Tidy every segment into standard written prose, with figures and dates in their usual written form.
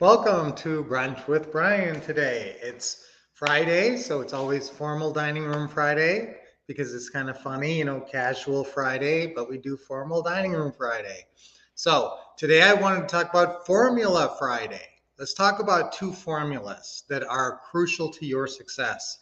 Welcome to Brunch with Brian today. It's Friday, so it's always formal dining room Friday because it's kind of funny, casual Friday, but we do formal dining room Friday. So today I wanted to talk about Formula Friday. Let's talk about two formulas that are crucial to your success.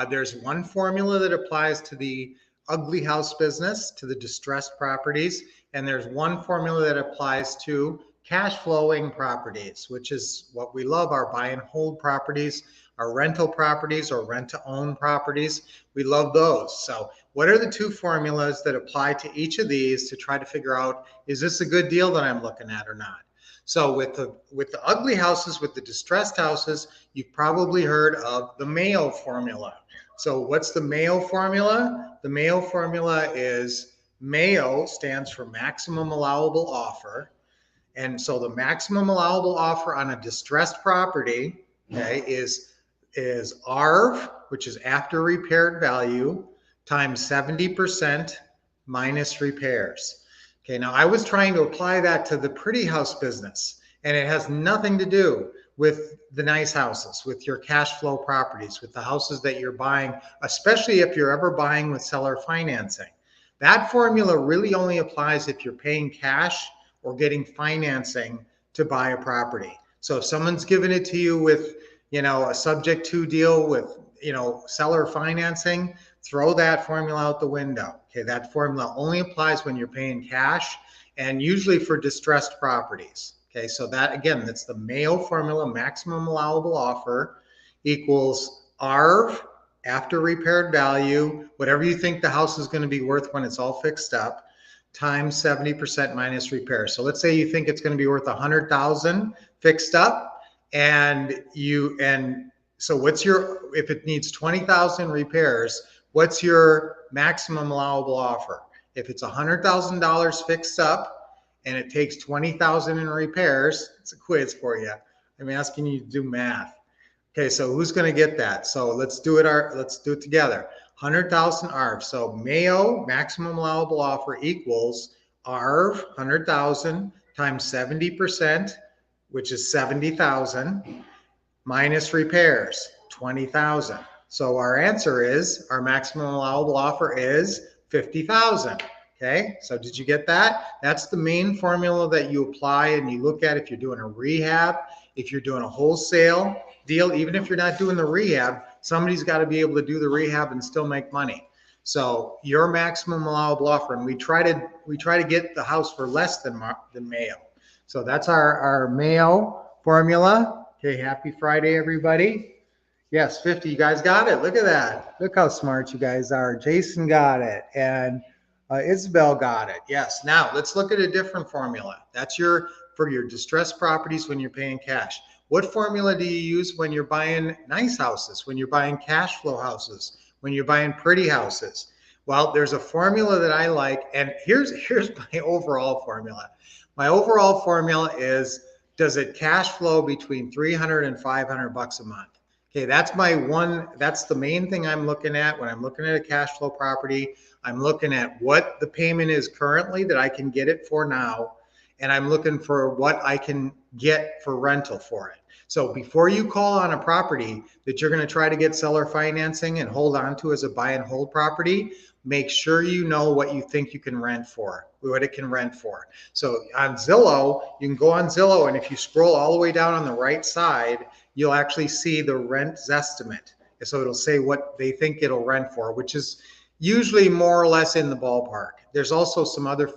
There's one formula that applies to the ugly house business, to the distressed properties, and there's one formula that applies to cash flowing properties, which is what we love, our buy and hold properties, our rental properties or rent to own properties. We love those. So what are the two formulas that apply to each of these to try to figure out, is this a good deal that I'm looking at or not? So with the ugly houses, with the distressed houses, you've probably heard of the Mayo formula. So what's the Mayo formula? The Mayo formula is Mayo stands for maximum allowable offer. And so the maximum allowable offer on a distressed property, okay, is ARV, which is after repaired value, times 70% minus repairs. Okay, now I was trying to apply that to the pretty house business, and it has nothing to do with the nice houses, with your cash flow properties, with the houses that you're buying, especially if you're ever buying with seller financing. That formula really only applies if you're paying cash or getting financing to buy a property. So if someone's given it to you with, a subject to deal with, seller financing, throw that formula out the window. Okay, that formula only applies when you're paying cash and usually for distressed properties. Okay, so that again, that's the Mayo formula, maximum allowable offer equals ARV, after repaired value, whatever you think the house is going to be worth when it's all fixed up, times 70% minus repair. So let's say you think it's going to be worth 100,000 fixed up, and so what's your, if it needs 20,000 repairs, what's your maximum allowable offer? If it's $100,000 fixed up and it takes 20,000 in repairs, it's a quiz for you. I'm asking you to do math. Okay, so who's going to get that? So let's do it together. 100,000 ARV. So Mayo maximum allowable offer equals ARV 100,000 times 70%, which is 70,000, minus repairs 20,000. So our answer is, our maximum allowable offer is 50,000. Okay, so did you get that? That's the main formula that you apply and you look at if you're doing a rehab, if you're doing a wholesale deal. Even if you're not doing the rehab, somebody's got to be able to do the rehab and still make money. So your maximum allowable offer, and we try to get the house for less than Mayo. So that's our Mayo formula. Okay, happy Friday, everybody. Yes, 50. You guys got it. Look at that. Look how smart you guys are. Jason got it, and Isabel got it. Yes. Now let's look at a different formula. That's for your distressed properties when you're paying cash. What formula do you use when you're buying nice houses, when you're buying cash flow houses, when you're buying pretty houses? Well, there's a formula that I like, and here's my overall formula. My overall formula is, does it cash flow between $300 and $500 a month? Okay, that's the main thing I'm looking at when I'm looking at a cash flow property. I'm looking at what the payment is currently that I can get it for now, and I'm looking for what I can get for rental for it. So before you call on a property that you're going to try to get seller financing and hold on to as a buy and hold property, make sure you know what you think you can rent for, what it can rent for. So on Zillow, you can go on Zillow, and if you scroll all the way down on the right side, you'll actually see the rent estimate. So it'll say what they think it'll rent for, which is usually more or less in the ballpark. There's also some other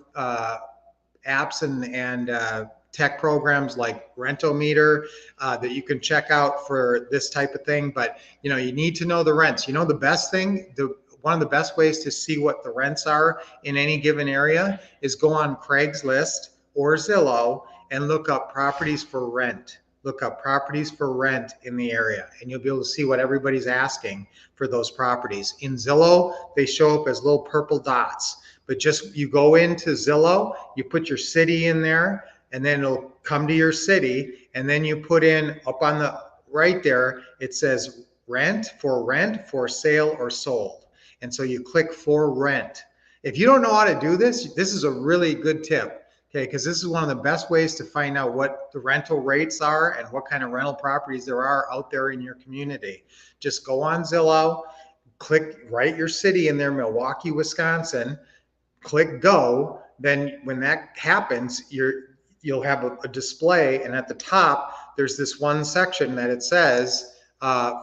apps and tech programs like Rentometer that you can check out for this type of thing. But you need to know the rents. The best thing, one of the best ways to see what the rents are in any given area is go on Craigslist or Zillow and look up properties for rent. Look up properties for rent in the area, and you'll be able to see what everybody's asking for those properties. In Zillow, they show up as little purple dots, but just you go into Zillow, you put your city in there, and then it'll come to your city, and then you put in up on the right there, it says rent, for sale, or sold. And so you click for rent. If you don't know how to do this, this is a really good tip. Okay, because this is one of the best ways to find out what the rental rates are and what kind of rental properties there are out there in your community. Just go on Zillow, write your city in there, Milwaukee, Wisconsin, click go. Then when that happens, you'll have a display, and at the top there's this one section that it says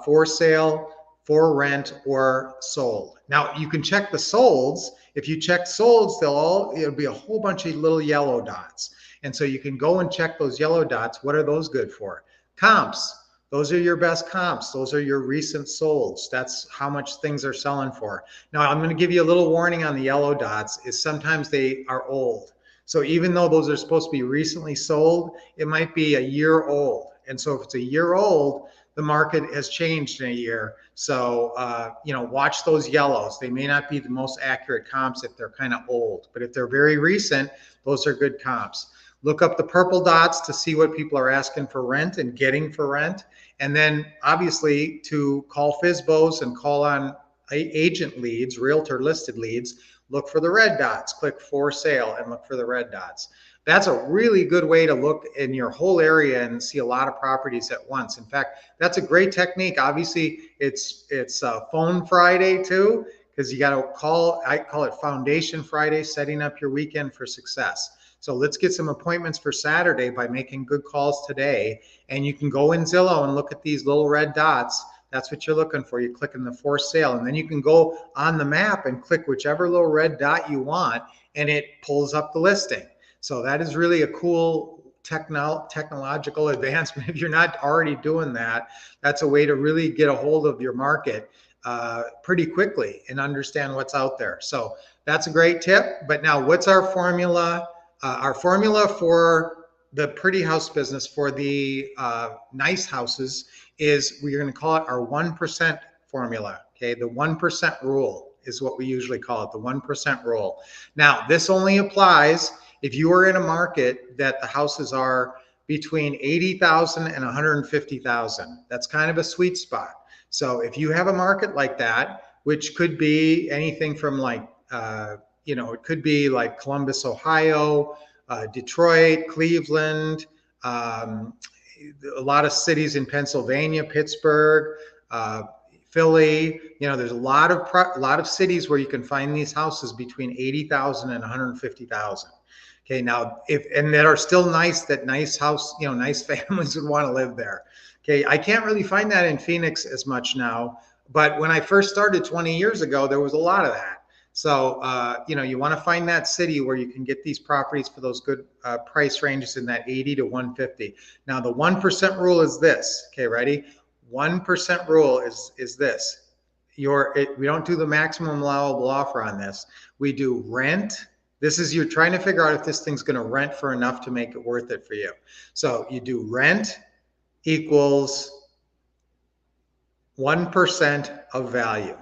for sale, for rent, or sold. Now you can check the solds. If you check solds, it'll be a whole bunch of little yellow dots, and so you can go and check those yellow dots. What are those good for? Comps. Those are your best comps. Those are your recent solds. That's how much things are selling for. Now, I'm going to give you a little warning on the yellow dots is sometimes they are old. So even though those are supposed to be recently sold, it might be a year old. And so if it's a year old, the market has changed in a year. So, watch those yellows. They may not be the most accurate comps if they're kind of old, but if they're very recent, those are good comps. Look up the purple dots to see what people are asking for rent and getting for rent. And then obviously to call FSBOs and call on agent leads, realtor listed leads, look for the red dots, click for sale and look for the red dots. That's a really good way to look in your whole area and see a lot of properties at once. In fact, that's a great technique. Obviously, it's Phone Friday too, because you got to I call it Foundation Friday, setting up your weekend for success. So let's get some appointments for Saturday by making good calls today. And you can go in Zillow and look at these little red dots. That's what you're looking for. You click in the for sale, and then you can go on the map and click whichever little red dot you want, and it pulls up the listing. So that is really a cool technological advancement. If you're not already doing that, that's a way to really get a hold of your market pretty quickly and understand what's out there. So that's a great tip. But now, what's our formula? Our formula for the pretty house business, for the nice houses, is we're going to call it our 1% formula. Okay, the 1% rule is what we usually call it, the 1% rule. Now, this only applies if you are in a market that the houses are between 80,000 and 150,000. That's kind of a sweet spot. So if you have a market like that, which could be anything from like it could be like Columbus, Ohio, Detroit, Cleveland, a lot of cities in Pennsylvania, Pittsburgh, Philly. There's a lot of cities where you can find these houses between 80,000 and 150,000. Okay, now that are still nice, that nice house, nice families would want to live there. Okay, I can't really find that in Phoenix as much now, but when I first started 20 years ago, there was a lot of that. So, you want to find that city where you can get these properties for those good price ranges in that 80 to 150. Now, the 1% rule is this. Okay, ready? 1% rule is this. We don't do the maximum allowable offer on this. We do rent. This is you're trying to figure out if this thing's going to rent for enough to make it worth it for you. So you do rent equals 1% of value.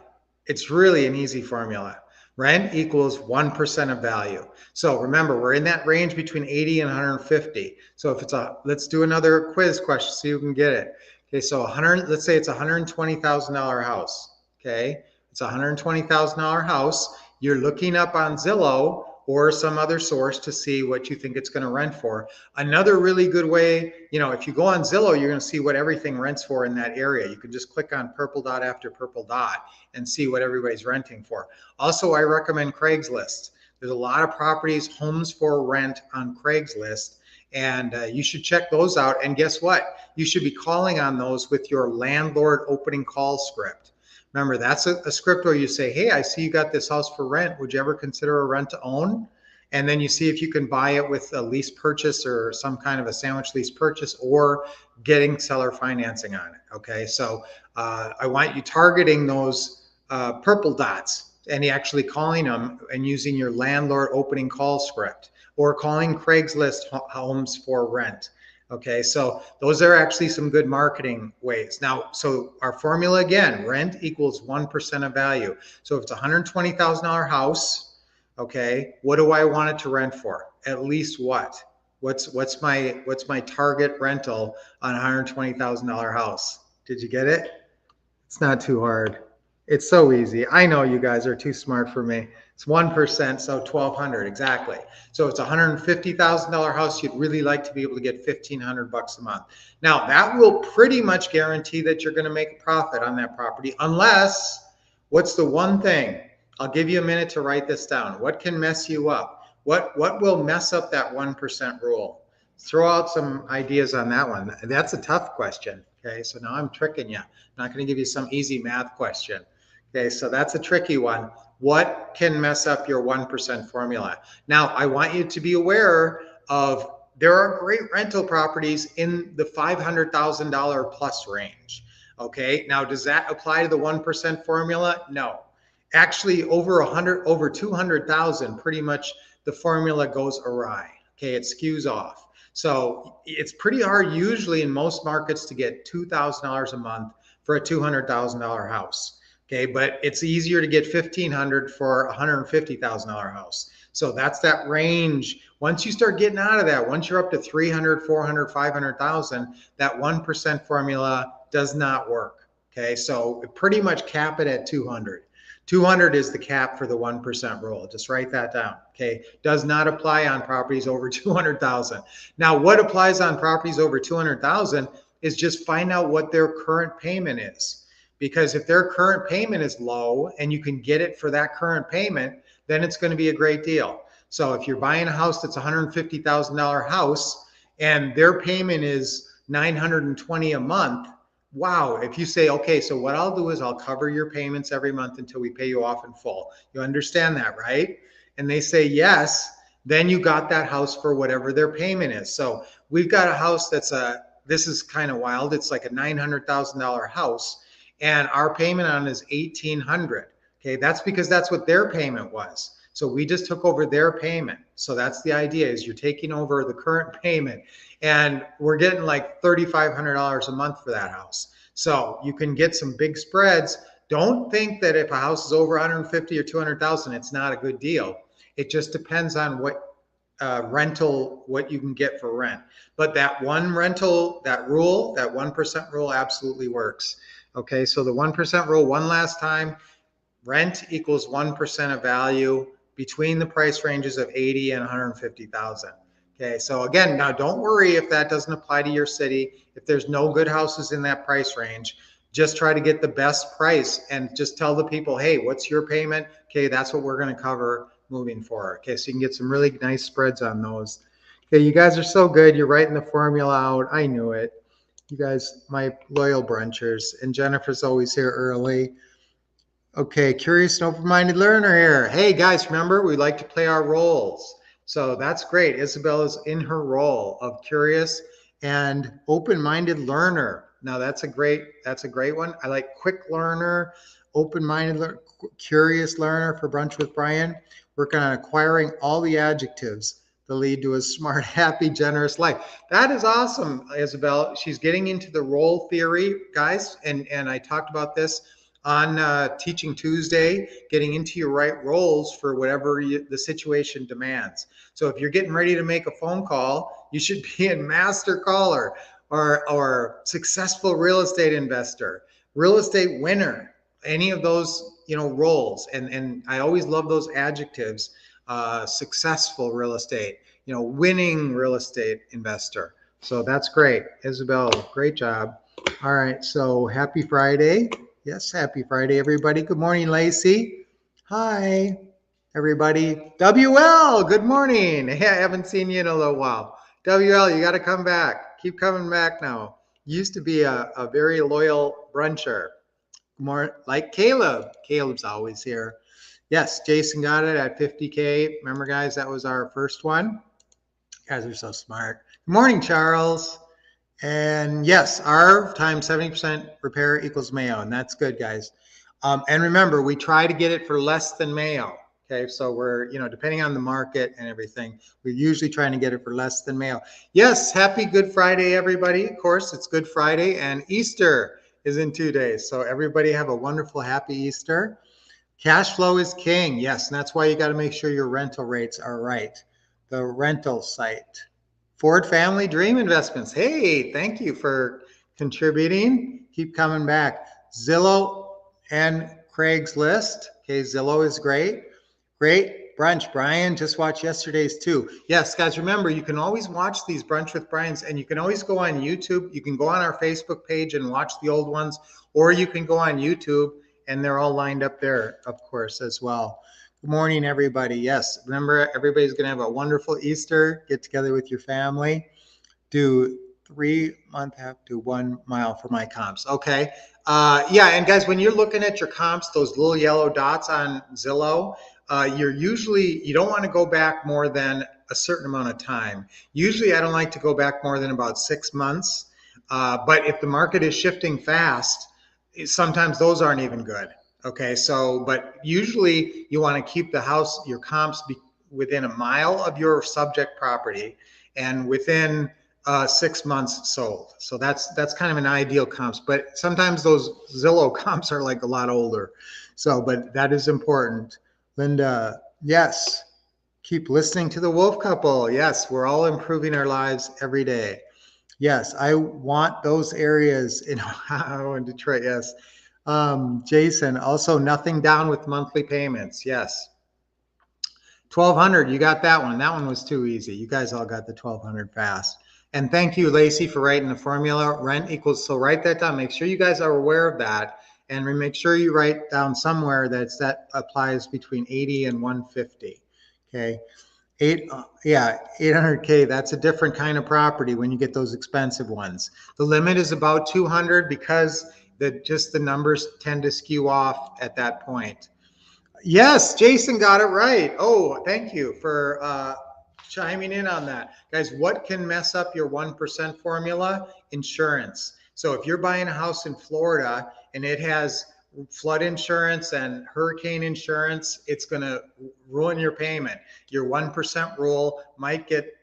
It's really an easy formula. Rent equals 1% of value. So remember, we're in that range between 80 and 150. So if let's do another quiz question so you can get it. Okay, so let's say it's a $120,000 house. Okay, it's a $120,000 house. You're looking up on Zillow or some other source to see what you think it's going to rent for. Another really good way, if you go on Zillow, you're going to see what everything rents for in that area. You can just click on purple dot after purple dot and see what everybody's renting for. Also, I recommend Craigslist. There's a lot of properties, homes for rent on Craigslist, and you should check those out. And guess what? You should be calling on those with your landlord opening call script. Remember, that's a script where you say, hey, I see you got this house for rent. Would you ever consider a rent to own? And then you see if you can buy it with a lease purchase or some kind of a sandwich lease purchase or getting seller financing on it. Okay, so I want you targeting those purple dots and actually calling them and using your landlord opening call script or calling Craigslist homes for rent. Okay, so those are actually some good marketing ways. Now, so our formula again, rent equals 1% of value. So if it's a $120,000 house, okay, what do I want it to rent for? At least what? What's my target rental on a $120,000 house? Did you get it? It's not too hard. It's so easy. I know you guys are too smart for me. It's 1%, so 1,200 exactly. So it's a $150,000 house. You'd really like to be able to get 1,500 bucks a month. Now that will pretty much guarantee that you're going to make a profit on that property, unless, what's the one thing? I'll give you a minute to write this down. What can mess you up? What will mess up that 1% rule? Throw out some ideas on that one. That's a tough question. Okay, so now I'm tricking you. I'm not going to give you some easy math question. Okay, so that's a tricky one. What can mess up your 1% formula? Now, I want you to be aware of, there are great rental properties in the $500,000 plus range. Okay, now does that apply to the 1% formula? No. Actually, over 200,000, pretty much the formula goes awry. Okay, it skews off. So it's pretty hard usually in most markets to get $2,000 a month for a $200,000 house. Okay, but it's easier to get 1,500 for a $150,000 house. So that's that range. Once you start getting out of that, once you're up to 300, 400, 500,000, that 1% formula does not work. Okay, so pretty much cap it at 200. 200 is the cap for the 1% rule. Just write that down. Okay, does not apply on properties over 200,000. Now, what applies on properties over 200,000 is just find out what their current payment is. Because if their current payment is low and you can get it for that current payment, then it's going to be a great deal. So if you're buying a house that's a $150,000 house and their payment is $920 a month, wow. If you say, okay, so what I'll do is I'll cover your payments every month until we pay you off in full. You understand that, right? And they say yes, then you got that house for whatever their payment is. So we've got a house this is kind of wild. It's like a $900,000 house. And our payment on it is $1,800. Okay, that's because that's what their payment was. So we just took over their payment. So that's the idea, is you're taking over the current payment, and we're getting like $3,500 a month for that house. So you can get some big spreads. Don't think that if a house is over 150 or 200,000, it's not a good deal. It just depends on what rental, what you can get for rent. But that one rental, that rule, that 1% rule absolutely works. Okay, so the 1% rule, one last time, rent equals 1% of value between the price ranges of 80 and 150,000. Okay, so again, now don't worry if that doesn't apply to your city. If there's no good houses in that price range, just try to get the best price and just tell the people, hey, what's your payment? Okay, that's what we're going to cover moving forward. Okay, so you can get some really nice spreads on those. Okay, you guys are so good. You're writing the formula out. I knew it. You guys, my loyal brunchers, and Jennifer's always here early. Okay, curious and open-minded learner here. Hey guys, remember we like to play our roles. So that's great. Isabel is in her role of curious and open-minded learner. Now that's a great one. I like quick learner, open-minded, curious learner for Brunch with Brian. Working on acquiring all the adjectives that lead to a smart, happy, generous life. That is awesome, Isabel. She's getting into the role theory, guys, and I talked about this on Teaching Tuesday, getting into your right roles for whatever the situation demands. So if you're getting ready to make a phone call, you should be a master caller or successful real estate investor, real estate winner, any of those roles. And I always love those adjectives. Successful real estate, winning real estate investor. So that's great. Isabel, great job. All right, so happy Friday. Yes, happy Friday, everybody. Good morning, Lacey. Hi, everybody. WL, good morning. Hey, I haven't seen you in a little while. WL, you got to come back. Keep coming back now. You used to be a very loyal bruncher. More like Caleb. Caleb's always here. Yes, Jason got it at 50K. Remember, guys, that was our first one. You guys are so smart. Good morning, Charles. And yes, R times 70% repair equals Mayo. And that's good, guys. And remember, we try to get it for less than Mayo. Okay, so we're, depending on the market and everything, we're usually trying to get it for less than Mayo. Yes, happy Good Friday, everybody. Of course, it's Good Friday and Easter is in 2 days. So everybody have a wonderful, happy Easter. Cash flow is king. Yes, and that's why you got to make sure your rental rates are right. The rental site. Ford Family Dream Investments. Hey, thank you for contributing. Keep coming back. Zillow and Craigslist. Okay, Zillow is great. Great brunch, Brian. Just watch yesterday's too. Yes, guys, remember, you can always watch these Brunch with Brian's, and you can always go on YouTube. You can go on our Facebook page and watch the old ones, or you can go on YouTube, and they're all lined up there, of course, as well. Good morning, everybody. Yes, remember, everybody's going to have a wonderful Easter. Get together with your family. Do 3-month half to 1 mile for my comps. Okay. Yeah, and guys, when you're looking at your comps, those little yellow dots on Zillow, you don't want to go back more than a certain amount of time. Usually, I don't like to go back more than about 6 months. But if the market is shifting fast, sometimes those aren't even good. Okay, so but usually you want to keep your comps within a mile of your subject property and within 6 months sold. So that's kind of an ideal comps. But sometimes those Zillow comps are like a lot older. So, but that is important. Linda, yes. Keep listening to the Wolf Couple. Yes, we're all improving our lives every day. Yes, I want those areas in Ohio and Detroit. Yes. Jason, also nothing down with monthly payments. Yes. 1,200, you got that one. That one was too easy. You guys all got the 1,200 fast. And thank you, Lacey, for writing the formula. Rent equals, so write that down. Make sure you guys are aware of that. And make sure you write down somewhere that applies between 80 and 150. Okay. 800K, that's a different kind of property when you get those expensive ones. The limit is about 200 because the numbers tend to skew off at that point. Yes, Jason got it right. Oh, thank you for chiming in on that. Guys, what can mess up your 1% formula? Insurance. So if you're buying a house in Florida and it has flood insurance and hurricane insurance, it's going to ruin your payment. Your 1% rule might get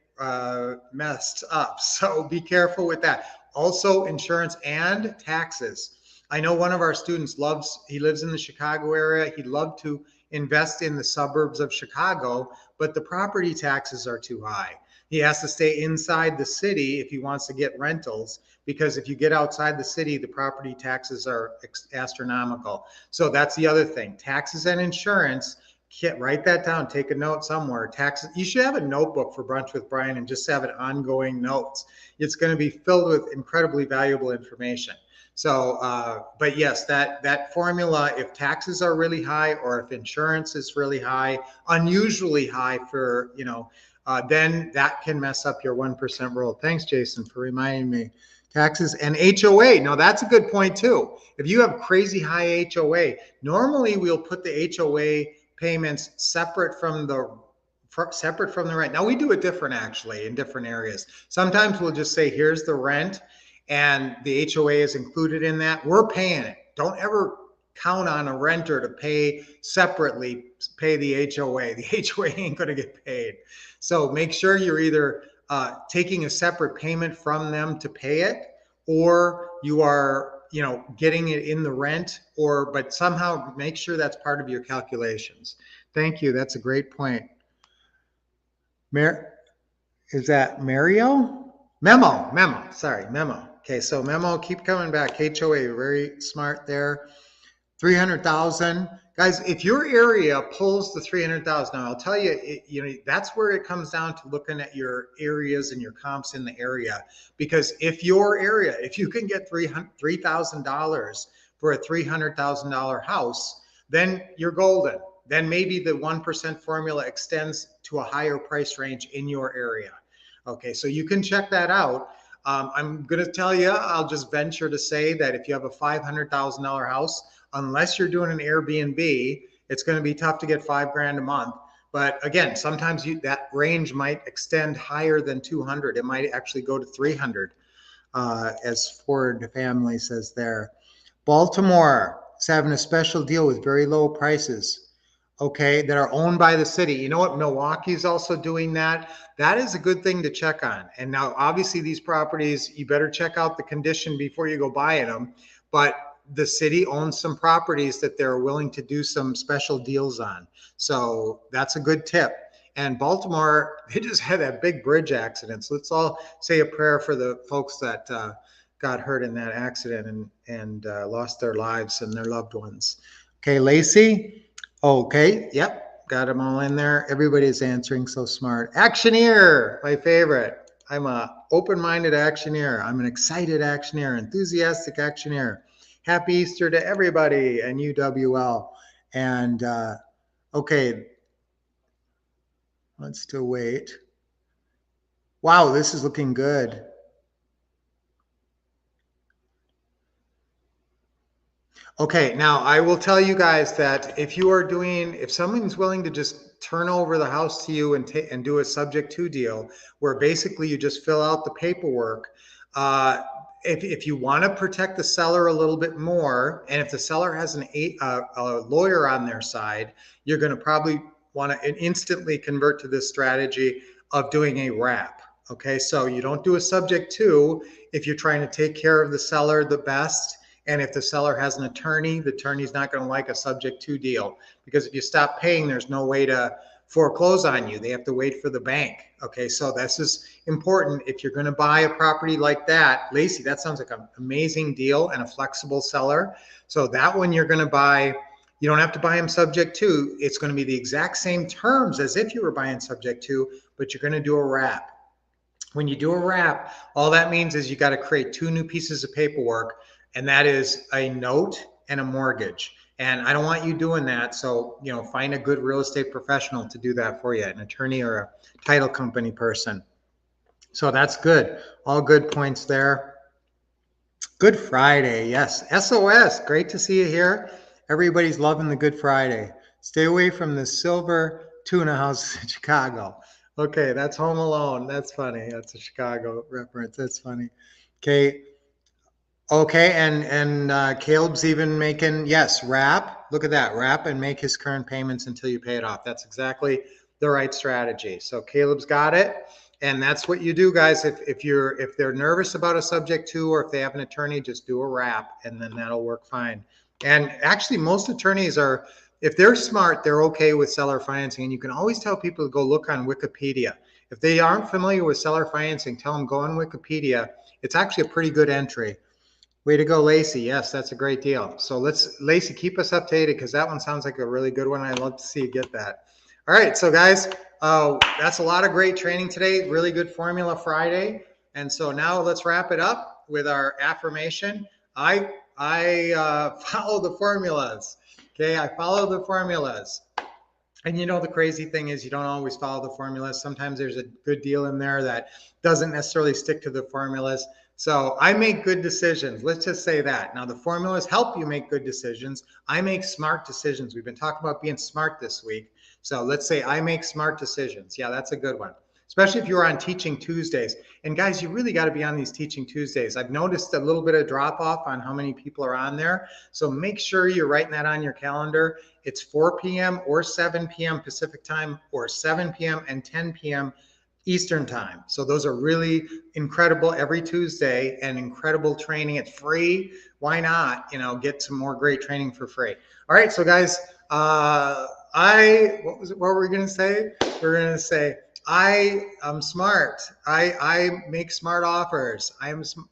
messed up. So be careful with that. Also, insurance and taxes. I know one of our students he lives in the Chicago area. He'd love to invest in the suburbs of Chicago, but the property taxes are too high. He has to stay inside the city if he wants to get rentals, because if you get outside the city, the property taxes are astronomical. So that's the other thing. Taxes and insurance, write that down. Take a note somewhere. Taxes. You should have a notebook for Brunch with Brian and just have it ongoing notes. It's going to be filled with incredibly valuable information. So, but yes, that formula, if taxes are really high or if insurance is really high, unusually high for, then that can mess up your 1% rule. Thanks, Jason, for reminding me. Taxes and HOA. Now, that's a good point, too. If you have crazy high HOA, normally we'll put the HOA payments separate from the rent. Now, we do it different, actually, in different areas. Sometimes we'll just say, here's the rent, and the HOA is included in that. We're paying it. Don't ever count on a renter to pay the HOA. The HOA ain't going to get paid. So make sure you're either taking a separate payment from them to pay it, or you are, getting it in the rent, but somehow make sure that's part of your calculations. Thank you. That's a great point. Is that Mario? Memo. Sorry, Memo. Okay, so Memo, keep coming back. HOA, very smart there. 300,000. Guys, if your area pulls the 300,000, now I'll tell you, that's where it comes down to looking at your areas and your comps in the area. Because if you can get $3,000 for a $300,000 house, then you're golden. Then maybe the 1% formula extends to a higher price range in your area. Okay, so you can check that out. I'm going to tell you, I'll just venture to say that if you have a $500,000 house, unless you're doing an Airbnb, it's going to be tough to get $5,000 a month. But again, sometimes that range might extend higher than 200. It might actually go to 300, as Ford Family says there. Baltimore is having a special deal with very low prices. Okay, that are owned by the city. You know what? Milwaukee's also doing that. That is a good thing to check on. And now, obviously, these properties, you better check out the condition before you go buying them. But the city owns some properties that they're willing to do some special deals on. So that's a good tip. And Baltimore, they just had that big bridge accident. So let's all say a prayer for the folks that got hurt in that accident and lost their lives and their loved ones. Okay, Lacey. Okay, yep. got them all in there. Everybody's answering so smart. Actioneer, my favorite. I'm a open-minded actioneer. I'm an excited actioneer, enthusiastic actioneer. Happy Easter to everybody and UWL. And okay, let's still wait. Wow, this is looking good. Okay, now I will tell you guys that if someone's willing to just turn over the house to you and do a subject to deal, where basically you just fill out the paperwork, if you want to protect the seller a little bit more, and if the seller has a lawyer on their side, you're going to probably want to instantly convert to this strategy of doing a wrap. Okay, so you don't do a subject to if you're trying to take care of the seller the best. And if the seller has an attorney, the attorney's not going to like a subject to deal, because if you stop paying, there's no way to foreclose on you. They have to wait for the bank. Okay, so this is important. If you're going to buy a property like that, Lacey, that sounds like an amazing deal and a flexible seller. So that one you're going to buy, you don't have to buy them subject to. It's going to be the exact same terms as if you were buying subject to, but you're going to do a wrap. When you do a wrap, all that means is you got to create 2 new pieces of paperwork, and that is a note and a mortgage. And I don't want you doing that. So, find a good real estate professional to do that for you, an attorney or a title company person. So that's good. All good points there. Good Friday. Yes. SOS. Great to see you here. Everybody's loving the Good Friday. Stay away from the silver tuna house in Chicago. Okay. That's Home Alone. That's funny. That's a Chicago reference. That's funny. Okay. Okay, and Caleb's even making, yes, wrap. Look at that, wrap and make his current payments until you pay it off. That's exactly the right strategy. So Caleb's got it, and that's what you do, guys. If they're nervous about a subject to, or if they have an attorney, just do a wrap, and then that'll work fine. And actually, most attorneys are, if they're smart, they're okay with seller financing. And you can always tell people to go look on Wikipedia. If they aren't familiar with seller financing, tell them go on Wikipedia. It's actually a pretty good entry. Way to go, Lacey. Yes, that's a great deal. So Lacey, keep us updated, because that one sounds like a really good one. I'd love to see you get that. All right, so guys, that's a lot of great training today. Really good Formula Friday. And so now let's wrap it up with our affirmation. I follow the formulas. Okay, I follow the formulas. And the crazy thing is you don't always follow the formulas. Sometimes there's a good deal in there that doesn't necessarily stick to the formulas. So I make good decisions. Let's just say that. Now the formulas help you make good decisions. I make smart decisions. We've been talking about being smart this week. So let's say I make smart decisions. Yeah, that's a good one. Especially if you're on Teaching Tuesdays. And guys, you really got to be on these Teaching Tuesdays. I've noticed a little bit of drop off on how many people are on there. So make sure you're writing that on your calendar. It's 4 p.m. or 7 p.m. Pacific time, or 7 p.m. and 10 p.m. Eastern time. So those are really incredible every Tuesday, and incredible training. It's free. Why not, get some more great training for free. All right. So guys, what were we going to say? We're going to say, I am smart. I make smart offers. I'm smart.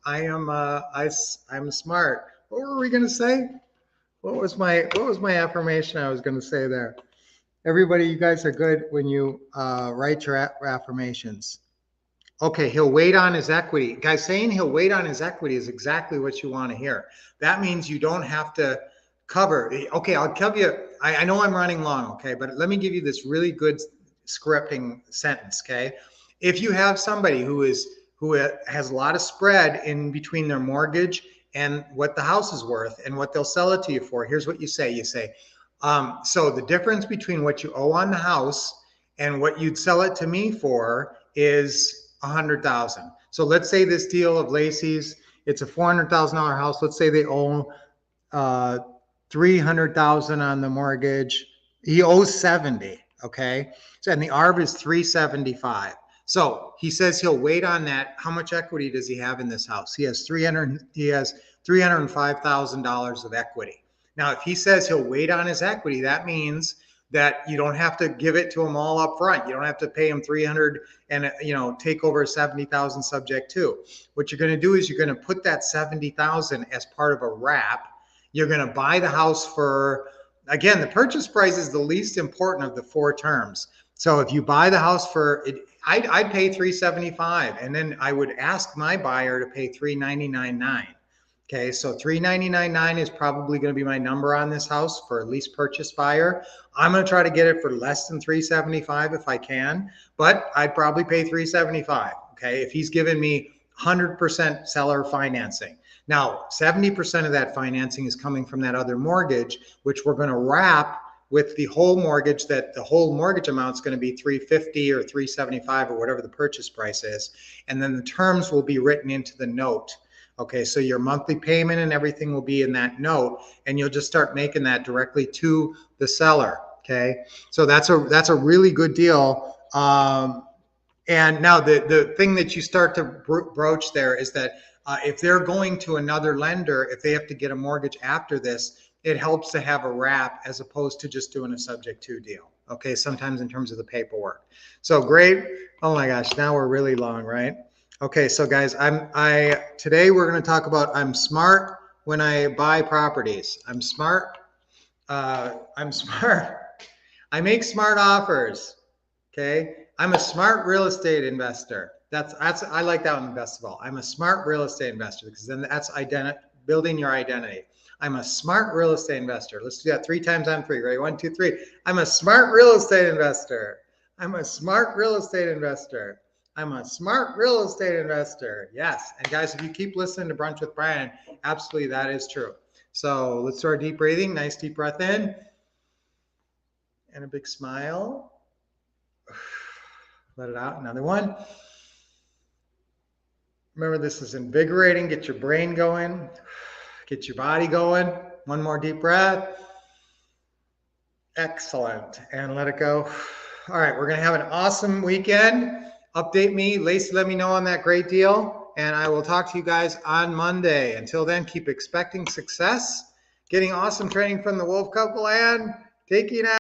What were we going to say? What was my affirmation I was going to say there? Everybody, you guys are good when you write your affirmations. Okay, he'll wait on his equity. Guys, saying he'll wait on his equity is exactly what you want to hear. That means you don't have to cover. Okay, I'll tell you, I know I'm running long, okay, but let me give you this really good scripting sentence, okay? If you have somebody who has a lot of spread in between their mortgage and what the house is worth and what they'll sell it to you for, here's what you say. You say, so the difference between what you owe on the house and what you'd sell it to me for is $100,000. So let's say this deal of Lacey's, it's a $400,000 house. Let's say they owe $300,000 on the mortgage. He owes 70. Okay. So, and the ARV is 375. So he says he'll wait on that. How much equity does he have in this house? He has $305,000 of equity. Now, if he says he'll wait on his equity, that means that you don't have to give it to him all up front. You don't have to pay him 300 and take over 70,000 subject to. What you're going to do is you're going to put that 70,000 as part of a wrap. You're going to buy the house for again, the purchase price is the least important of the 4 terms. So if you buy the house for it, I'd pay $375, and then I would ask my buyer to pay $399.9. Okay, so $399.9 is probably going to be my number on this house for a lease purchase buyer. I'm going to try to get it for less than $375 if I can, but I'd probably pay $375. Okay, if he's giving me 100% seller financing. Now, 70% of that financing is coming from that other mortgage, which we're going to wrap with the whole mortgage, that the whole mortgage amount is going to be $350 or $375 or whatever the purchase price is. And then the terms will be written into the note. Okay, so your monthly payment and everything will be in that note, and you'll just start making that directly to the seller. Okay, so that's a really good deal. And now the thing that you start to broach there is that if they're going to another lender, if they have to get a mortgage after this, it helps to have a wrap as opposed to just doing a subject to deal. Okay, sometimes in terms of the paperwork. So great. Oh my gosh, now we're really long, right? Okay, so guys, today we're going to talk about I'm smart when I buy properties. I'm smart. I'm smart. I make smart offers. Okay, I'm a smart real estate investor. That's I like that one best of all. I'm a smart real estate investor because then that's building your identity. I'm a smart real estate investor. Let's do that 3 times on 3. Ready? 1, 2, 3. I'm a smart real estate investor. I'm a smart real estate investor. I'm a smart real estate investor. Yes. And guys, if you keep listening to Brunch with Brian, absolutely that is true. So let's do our deep breathing. Nice deep breath in. And a big smile. Let it out. Another one. Remember, this is invigorating. Get your brain going. Get your body going. One more deep breath. Excellent. And let it go. All right. We're going to have an awesome weekend. Update me. Lacey, let me know on that great deal. And I will talk to you guys on Monday. Until then, keep expecting success, getting awesome training from the Wolf Couple, and taking out